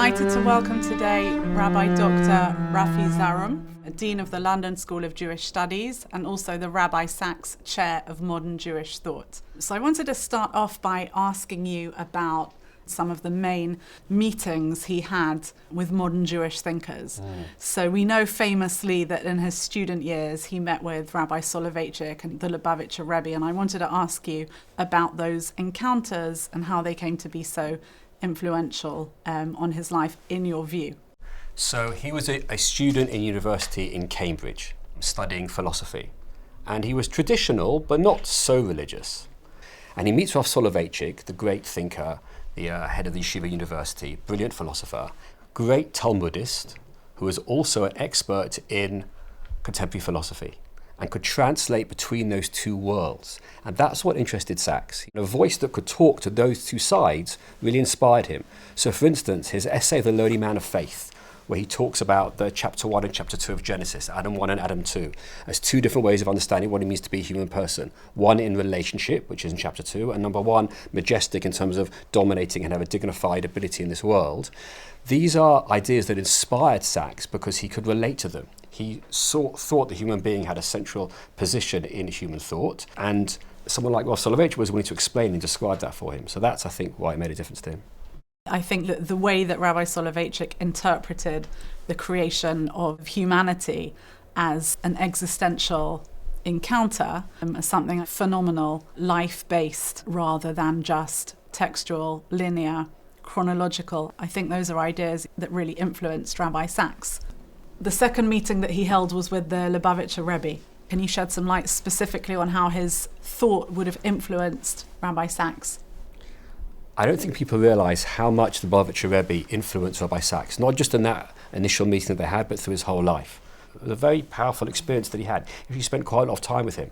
delighted to welcome today Rabbi Dr. Rafi Zaarom, Dean of the London School of Jewish Studies and also the Rabbi Sachs Chair of Modern Jewish Thought. So I wanted to start off by asking you about some of the main meetings he had with modern Jewish thinkers. So we know famously that in his student years he met with Rabbi Soloveitchik and the Lubavitcher Rebbe, and I wanted to ask you about those encounters and how they came to be so influential on his life in your view. So he was a student in university in Cambridge studying philosophy, and he was traditional but not so religious. And he meets Rav Soloveitchik, the great thinker, the head of the Yeshiva University, brilliant philosopher, great Talmudist, who was also an expert in contemporary philosophy and could translate between those two worlds. And that's what interested Sachs. A voice that could talk to those two sides really inspired him. So for instance, his essay, The Lowly Man of Faith, where he talks about the chapter 1 and chapter 2 of Genesis, Adam 1 and Adam 2, as two different ways of understanding what it means to be a human person. One in relationship, which is in chapter 2, and number 1, majestic in terms of dominating and have a dignified ability in this world. These are ideas that inspired Sachs because he could relate to them. He thought the human being had a central position in human thought, and someone like Rav Soloveitchik was willing to explain and describe that for him. So that's, I think, why it made a difference to him. I think that the way that Rabbi Soloveitchik interpreted the creation of humanity as an existential encounter, as something phenomenal, life-based, rather than just textual, linear, chronological, I think those are ideas that really influenced Rabbi Sachs. The second meeting that he held was with the Lubavitcher Rebbe. Can you shed some light specifically on how his thought would have influenced Rabbi Sachs? I don't think people realise how much the Lubavitcher Rebbe influenced Rabbi Sachs, not just in that initial meeting that they had, but through his whole life. It was a very powerful experience that he had. He spent quite a lot of time with him.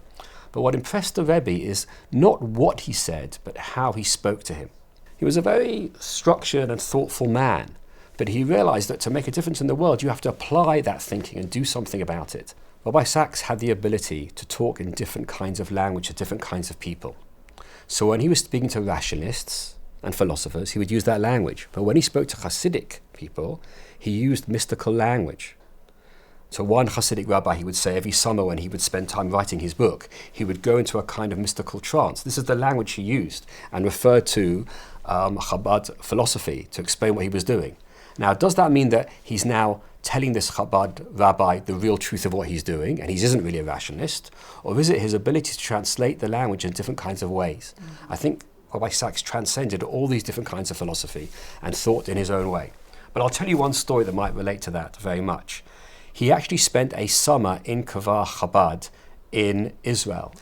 But what impressed the Rebbe is not what he said, but how he spoke to him. He was a very structured and thoughtful man, but he realised that to make a difference in the world, you have to apply that thinking and do something about it. Rabbi Sachs had the ability to talk in different kinds of language to different kinds of people. So when he was speaking to rationalists and philosophers, he would use that language. But when he spoke to Hasidic people, he used mystical language. So one Hasidic rabbi, he would say every summer when he would spend time writing his book, he would go into a kind of mystical trance. This is the language he used and referred to Chabad philosophy to explain what he was doing. Now, does that mean that he's now telling this Chabad rabbi the real truth of what he's doing, and he isn't really a rationalist? Or is it his ability to translate the language in different kinds of ways? I think Rabbi Sachs transcended all these different kinds of philosophy and thought in his own way. But I'll tell you one story that might relate to that very much. He actually spent a summer in Kvar Chabad in Israel.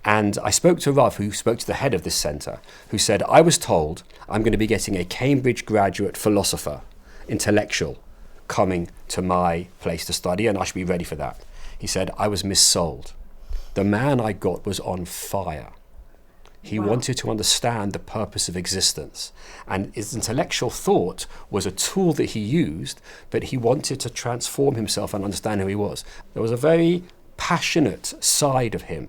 And I spoke to Rav, who spoke to the head of this center, who said, I was told I'm going to be getting a Cambridge graduate philosopher, intellectual, coming to my place to study, and I should be ready for that. He said, I was missold. The man I got was on fire. He wanted to understand the purpose of existence. And his intellectual thought was a tool that he used, but he wanted to transform himself and understand who he was. There was a very passionate side of him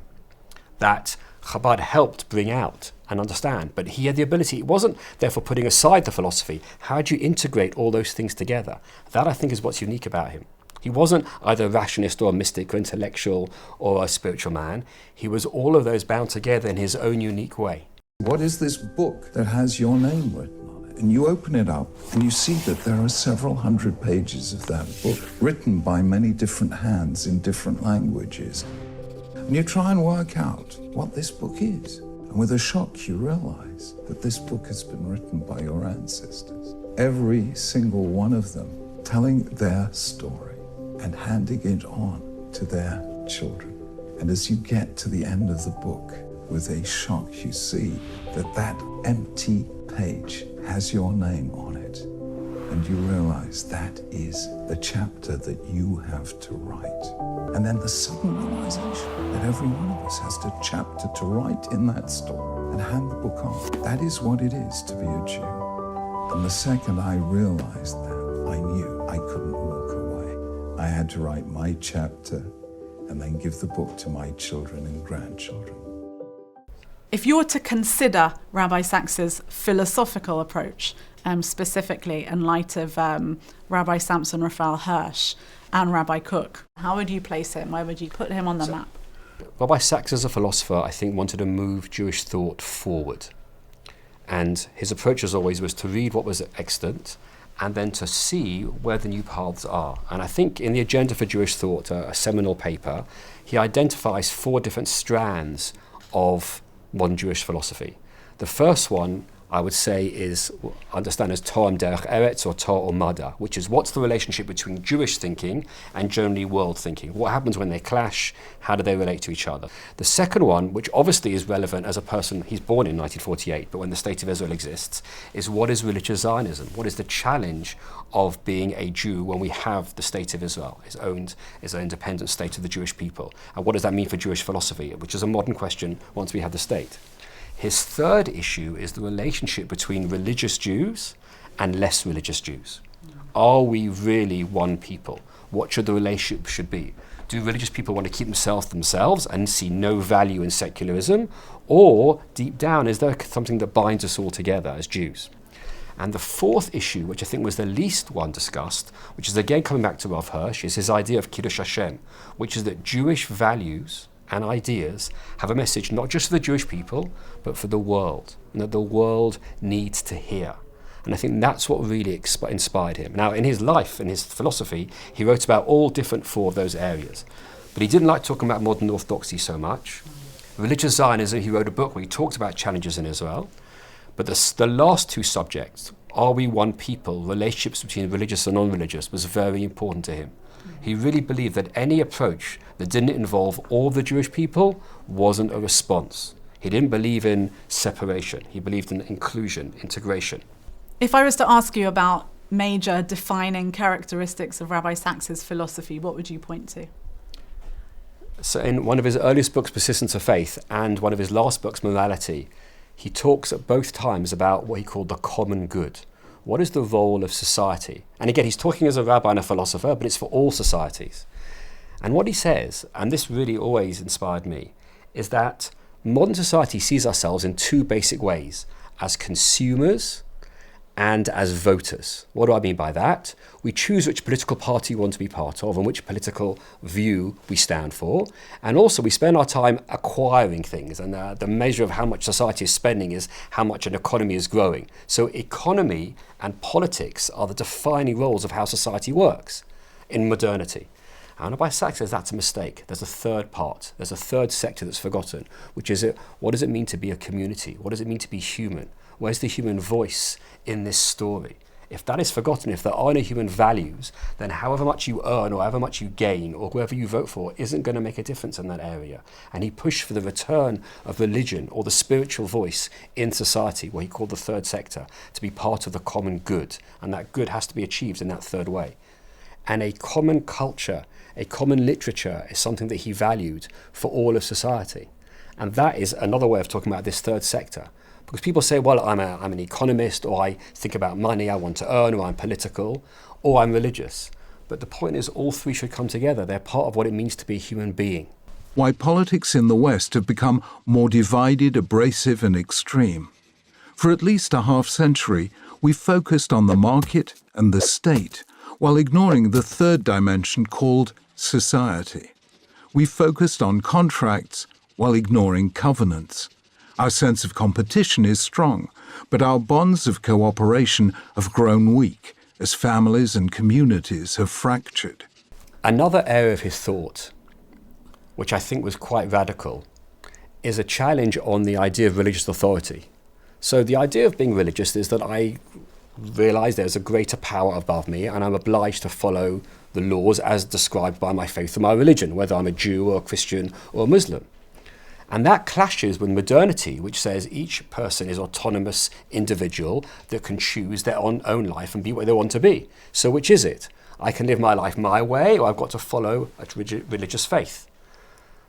that Chabad helped bring out and understand. But he had the ability, it wasn't therefore putting aside the philosophy. How do you integrate all those things together? That, I think, is what's unique about him. He wasn't either a rationalist or a mystic or intellectual or a spiritual man. He was all of those bound together in his own unique way. What is this book that has your name written on it? And you open it up and you see that there are several hundred pages of that book written by many different hands in different languages. And you try and work out what this book is. And with a shock, you realize that this book has been written by your ancestors. Every single one of them telling their story and handing it on to their children. And as you get to the end of the book, with a shock, you see that that empty page has your name on it. And you realize that is the chapter that you have to write. And then the sudden realization that every one of us has a chapter to write in that story and hand the book on. That is what it is to be a Jew. And the second I realized that, I knew I couldn't walk away. I had to write my chapter and then give the book to my children and grandchildren. If you were to consider Rabbi Sachs's philosophical approach specifically in light of Rabbi Samson Raphael Hirsch and Rabbi Kook? How would you place him? Where would you put him on the map? Rabbi Sacks, as a philosopher, I think wanted to move Jewish thought forward. And his approach, as always, was to read what was extant and then to see where the new paths are. And I think in the Agenda for Jewish Thought, a seminal paper, he identifies 4 different strands of modern Jewish philosophy. The first one, I would say, is understand as Torah derech eretz, or Torah or Mada, which is what's the relationship between Jewish thinking and generally world thinking? What happens when they clash? How do they relate to each other? The second one, which obviously is relevant as a person, he's born in 1948, but when the State of Israel exists, is what is religious Zionism? What is the challenge of being a Jew when we have the State of Israel, is owned as an independent state of the Jewish people? And what does that mean for Jewish philosophy, which is a modern question once we have the state? His third issue is the relationship between religious Jews and less religious Jews. Are we really one people? What should the relationship should be? Do religious people want to keep themselves and see no value in secularism? Or deep down, is there something that binds us all together as Jews? And the fourth issue, which I think was the least one discussed, which is again coming back to Rav Hirsch, is his idea of Kiddush Hashem, which is that Jewish values and ideas have a message not just for the Jewish people, but for the world, and that the world needs to hear. And I think that's what really inspired him. Now, in his life, in his philosophy, he wrote about all different 4 of those areas. But he didn't like talking about modern orthodoxy so much. Religious Zionism, he wrote a book where he talked about challenges in Israel. But the last 2 subjects, are we one people, relationships between religious and non-religious, was very important to him. He really believed that any approach that didn't involve all the Jewish people wasn't a response. He didn't believe in separation. He believed in inclusion, integration. If I was to ask you about major defining characteristics of Rabbi Sacks's philosophy, what would you point to? So in one of his earliest books, Persistence of Faith, and one of his last books, Morality, he talks at both times about what he called the common good. What is the role of society? And again, he's talking as a rabbi and a philosopher, but it's for all societies. And what he says, and this really always inspired me, is that modern society sees ourselves in 2 basic ways, as consumers and as voters. What do I mean by that? We choose which political party we want to be part of and which political view we stand for. And also we spend our time acquiring things, and the measure of how much society is spending is how much an economy is growing. So economy and politics are the defining roles of how society works in modernity. And Rabbi Sacks says that's a mistake. There's a third part. There's a third sector that's forgotten, which is what does it mean to be a community? What does it mean to be human? Where's the human voice in this story? If that is forgotten, if there are no human values, then however much you earn or however much you gain or whoever you vote for isn't going to make a difference in that area. And he pushed for the return of religion or the spiritual voice in society, what he called the third sector, to be part of the common good. And that good has to be achieved in that third way. And a common culture, a common literature is something that he valued for all of society. And that is another way of talking about this third sector. Because people say, well, I'm an economist, or I think about money, I want to earn, or I'm political, or I'm religious. But the point is all 3 should come together. They're part of what it means to be a human being. Why politics in the West have become more divided, abrasive and extreme. For at least a half-century, we've focused on the market and the state, while ignoring the third dimension called society. We've focused on contracts while ignoring covenants. Our sense of competition is strong, but our bonds of cooperation have grown weak as families and communities have fractured. Another area of his thought, which I think was quite radical, is a challenge on the idea of religious authority. So the idea of being religious is that I realize there's a greater power above me and I'm obliged to follow the laws as described by my faith or my religion, whether I'm a Jew or a Christian or a Muslim. And that clashes with modernity, which says each person is an autonomous individual that can choose their own life and be what they want to be. So which is it? I can live my life my way, or I've got to follow a religious faith.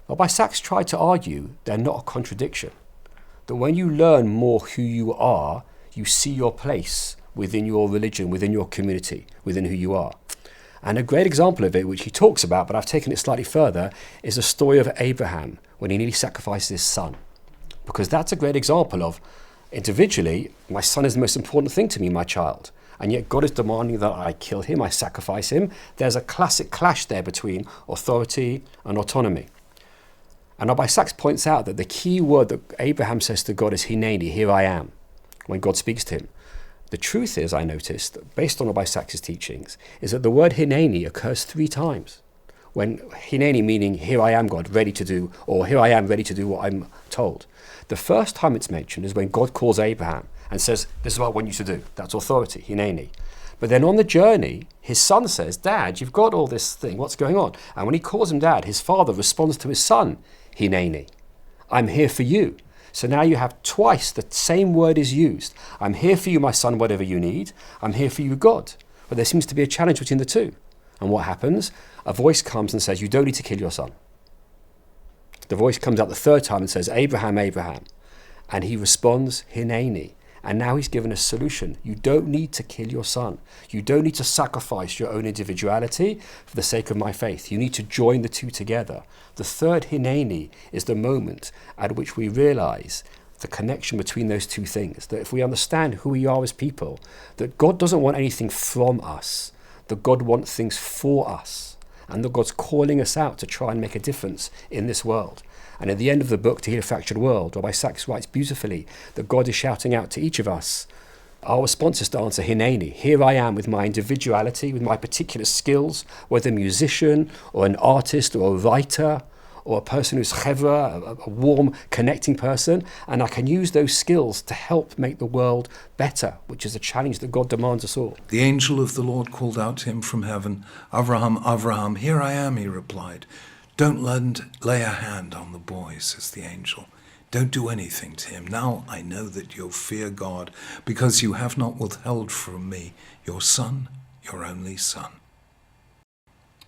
Rabbi Sacks tried to argue they're not a contradiction. That when you learn more who you are, you see your place within your religion, within your community, within who you are. And a great example of it, which he talks about, but I've taken it slightly further, is the story of Abraham when he nearly sacrificed his son. Because that's a great example of Individually, my son is the most important thing to me, my child. And yet God is demanding that I kill him, I sacrifice him. There's a classic clash there between authority and autonomy. And Rabbi Sachs points out that the key word that Abraham says to God is Hineni, here I am, when God speaks to him. The truth is, I noticed, based on Rabbi Sachs' teachings, is that the word Hineni occurs 3 times. When Hineni meaning, here I am, God, ready to do, or here I am, ready to do what I'm told. The first time it's mentioned is when God calls Abraham and says, this is what I want you to do. That's authority, Hineni. But then on the journey, his son says, Dad, you've got all this thing, what's going on? And when he calls him Dad, his father responds to his son, Hineni, I'm here for you. So now you have twice the same word is used. I'm here for you, my son, whatever you need. I'm here for you, God. But there seems to be a challenge between the two. And what happens? A voice comes and says, you don't need to kill your son. The voice comes out the 3rd time and says, Abraham, Abraham. And he responds, Hineni. And now he's given a solution. You don't need to kill your son. You don't need to sacrifice your own individuality for the sake of my faith. You need to join the two together. The 3rd Hineni is the moment at which we realize the connection between those two things. That if we understand who we are as people, that God doesn't want anything from us, that God wants things for us, and that God's calling us out to try and make a difference in this world. And at the end of the book, To Heal a Fractured World, Rabbi Sachs writes beautifully that God is shouting out to each of us. Our response is to answer Hineni. Here I am with my individuality, with my particular skills, whether a musician or an artist or a writer or a person who's chevra, a warm, connecting person, and I can use those skills to help make the world better, which is a challenge that God demands us all. The angel of the Lord called out to him from heaven, Avraham, Avraham, here I am, he replied. Don't lay a hand on the boy, says the angel. Don't do anything to him. Now I know that you'll fear God, because you have not withheld from me your son, your only son.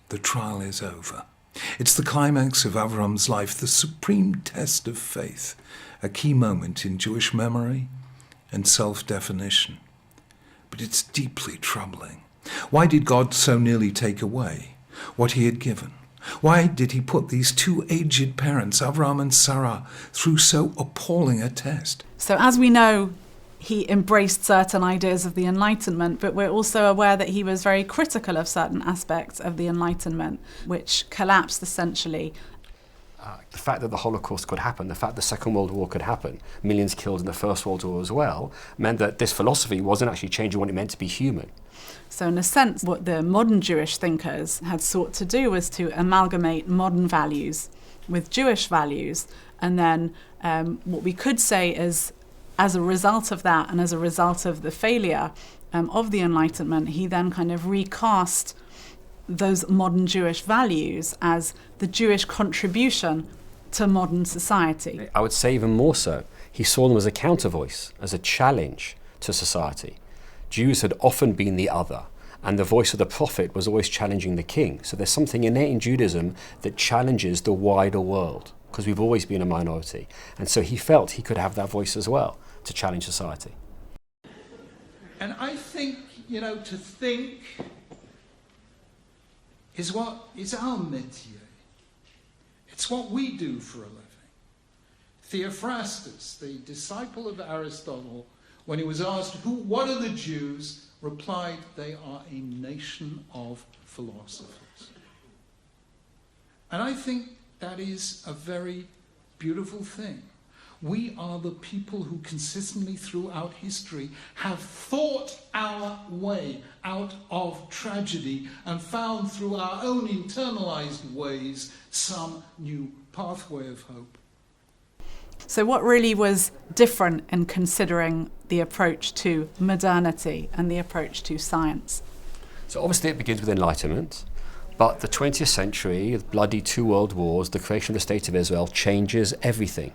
The trial is over. It's the climax of Avram's life, the supreme test of faith, a key moment in Jewish memory and self-definition. But it's deeply troubling. Why did God so nearly take away what he had given? Why did he put these 2 aged parents, Avram and Sarah, through so appalling a test? So as we know, he embraced certain ideas of the Enlightenment, but we're also aware that he was very critical of certain aspects of the Enlightenment, which collapsed essentially. The fact that the Holocaust could happen, the fact the Second World War could happen, millions killed in the First World War as well, meant that this philosophy wasn't actually changing what it meant to be human. So in a sense, what the modern Jewish thinkers had sought to do was to amalgamate modern values with Jewish values. And then what we could say is, as a result of that and as a result of the failure of the Enlightenment, he then kind of recast those modern Jewish values as the Jewish contribution to modern society. I would say even more so. He saw them as a counter voice, as a challenge to society. Jews had often been the other, and the voice of the prophet was always challenging the king. So there's something innate in Judaism that challenges the wider world, because we've always been a minority. And so he felt he could have that voice as well to challenge society. And I think, to think is what is our métier. It's what we do for a living. Theophrastus, the disciple of Aristotle, when he was asked, what are the Jews, replied, they are a nation of philosophers. And I think that is a very beautiful thing. We are the people who consistently throughout history have thought our way out of tragedy and found through our own internalized ways some new pathway of hope. So what really was different in considering the approach to modernity and the approach to science? So obviously it begins with Enlightenment, but the 20th century, the bloody 2 world wars, the creation of the State of Israel changes everything.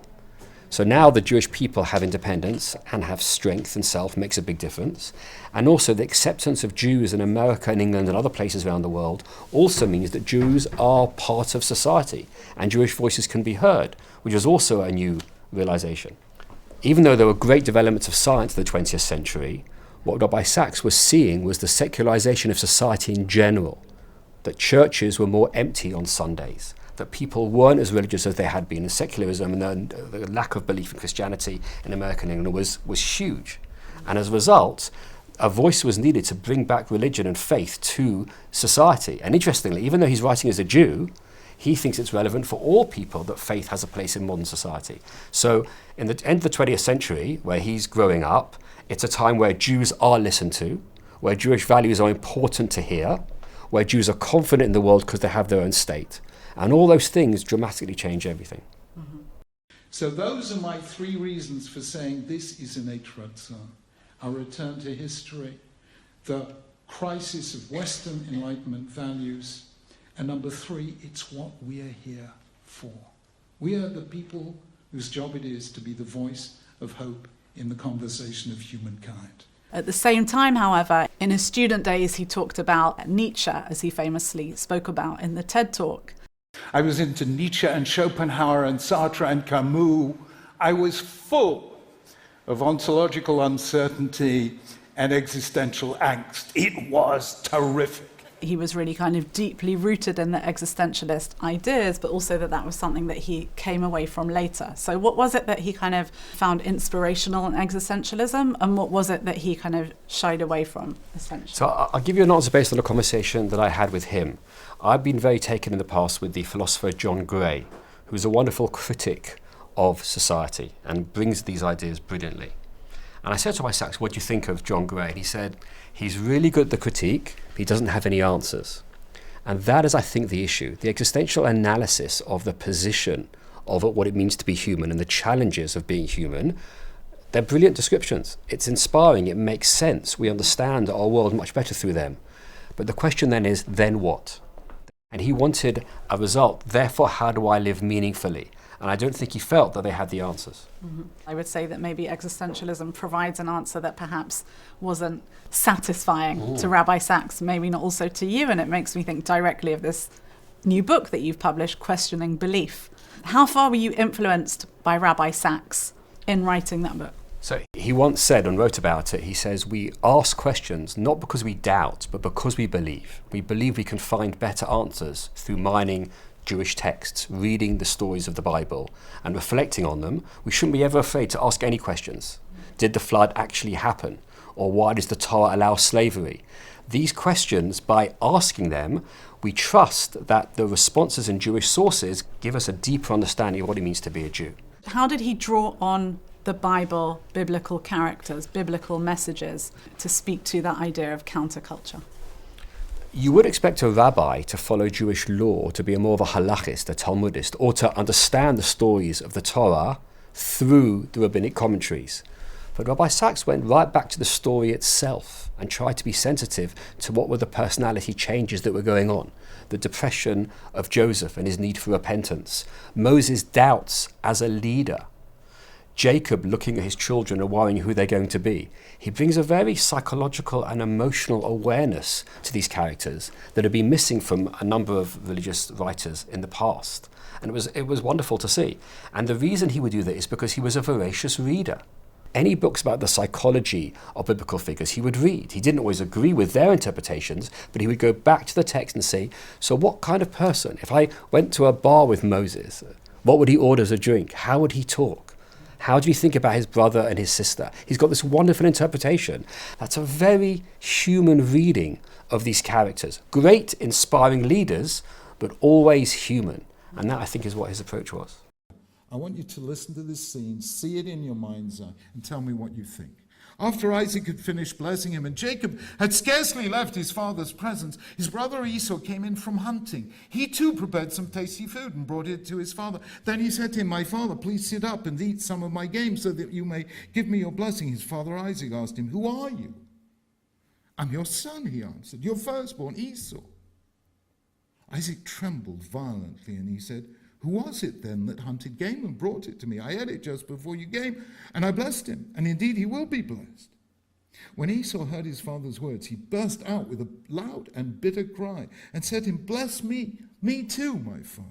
So now the Jewish people have independence and have strength and self makes a big difference. And also the acceptance of Jews in America and England and other places around the world also means that Jews are part of society and Jewish voices can be heard, which is also a new realization. Even though there were great developments of science in the 20th century, what Rabbi Sachs was seeing was the secularization of society in general, that churches were more empty on Sundays, that people weren't as religious as they had been, and secularism and the lack of belief in Christianity in American England was huge. And as a result, a voice was needed to bring back religion and faith to society. And interestingly, even though he's writing as a Jew, he thinks it's relevant for all people that faith has a place in modern society. So in the end of the 20th century, where he's growing up, it's a time where Jews are listened to, where Jewish values are important to hear, where Jews are confident in the world because they have their own state. And all those things dramatically change everything. Mm-hmm. So those are my three reasons for saying this is innate Ratzon. Our return to history, the crisis of Western Enlightenment values, and number three, it's what we are here for. We are the people whose job it is to be the voice of hope in the conversation of humankind. At the same time, however, in his student days, he talked about Nietzsche, as he famously spoke about in the TED Talk. I was into Nietzsche and Schopenhauer and Sartre and Camus. I was full of ontological uncertainty and existential angst. It was terrific. He was really kind of deeply rooted in the existentialist ideas, but also that was something that he came away from later. So what was it that he kind of found inspirational in existentialism, and what was it that he kind of shied away from, essentially? So I'll give you an answer based on a conversation that I had with him. I've been very taken in the past with the philosopher John Gray, who's a wonderful critic of society and brings these ideas brilliantly. And I said to Sachs, what do you think of John Gray? And he said, he's really good at the critique, but he doesn't have any answers. And that is, I think, the issue. The existential analysis of the position of what it means to be human and the challenges of being human, they're brilliant descriptions. It's inspiring, it makes sense. We understand our world much better through them. But the question then is, then what? And he wanted a result, therefore how do I live meaningfully? And I don't think he felt that they had the answers. Mm-hmm. I would say that maybe existentialism provides an answer that perhaps wasn't satisfying to Rabbi Sachs, maybe not also to you, and it makes me think directly of this new book that you've published, Questioning Belief. How far were you influenced by Rabbi Sachs in writing that book? So he once said and wrote about it, he says, we ask questions not because we doubt, but because we believe. We believe we can find better answers through mining Jewish texts, reading the stories of the Bible and reflecting on them. We shouldn't be ever afraid to ask any questions. Did the flood actually happen? Or why does the Torah allow slavery? These questions, by asking them, we trust that the responses in Jewish sources give us a deeper understanding of what it means to be a Jew. How did he draw on the Bible, biblical characters, biblical messages to speak to that idea of counterculture? You would expect a rabbi to follow Jewish law, to be more of a halachist, a Talmudist, or to understand the stories of the Torah through the rabbinic commentaries. But Rabbi Sachs went right back to the story itself and tried to be sensitive to what were the personality changes that were going on. The depression of Joseph and his need for repentance. Moses' doubts as a leader. Jacob looking at his children and worrying who they're going to be. He brings a very psychological and emotional awareness to these characters that have been missing from a number of religious writers in the past. And it was wonderful to see. And the reason he would do that is because he was a voracious reader. Any books about the psychology of biblical figures he would read. He didn't always agree with their interpretations, but he would go back to the text and say, so what kind of person? If I went to a bar with Moses, what would he order as a drink? How would he talk? How do you think about his brother and his sister? He's got this wonderful interpretation. That's a very human reading of these characters. Great, inspiring leaders, but always human. And that, I think, is what his approach was. I want you to listen to this scene, see it in your mind's eye, and tell me what you think. After Isaac had finished blessing him, and Jacob had scarcely left his father's presence, his brother Esau came in from hunting. He too prepared some tasty food and brought it to his father. Then he said to him, my father, please sit up and eat some of my game so that you may give me your blessing. His father Isaac asked him, who are you? I'm your son, he answered, your firstborn Esau. Isaac trembled violently and he said, who was it then that hunted game and brought it to me? I ate it just before you came, and I blessed him, and indeed he will be blessed. When Esau heard his father's words, he burst out with a loud and bitter cry and said to him, bless me too, my father.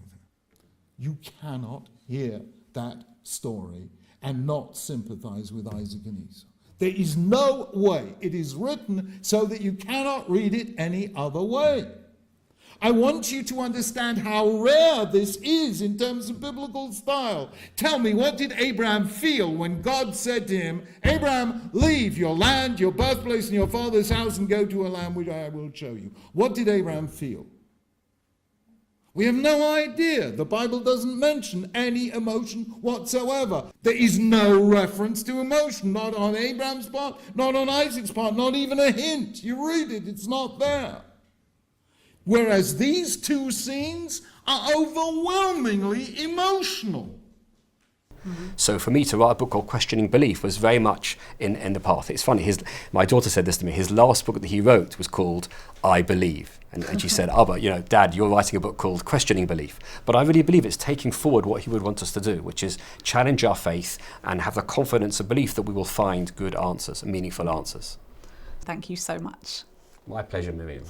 You cannot hear that story and not sympathize with Isaac and Esau. There is no way. It is written so that you cannot read it any other way. I want you to understand how rare this is in terms of biblical style. Tell me, what did Abraham feel when God said to him, Abraham, leave your land, your birthplace, and your father's house and go to a land which I will show you? What did Abraham feel? We have no idea. The Bible doesn't mention any emotion whatsoever. There is no reference to emotion, not on Abraham's part, not on Isaac's part, not even a hint. You read it, it's not there. Whereas these two scenes are overwhelmingly emotional. So for me to write a book called Questioning Belief was very much in the path. It's funny, my daughter said this to me, his last book that he wrote was called I Believe. And she said, but Dad, you're writing a book called Questioning Belief. But I really believe it's taking forward what he would want us to do, which is challenge our faith and have the confidence and belief that we will find good answers, meaningful answers. Thank you so much. My pleasure, Miriam.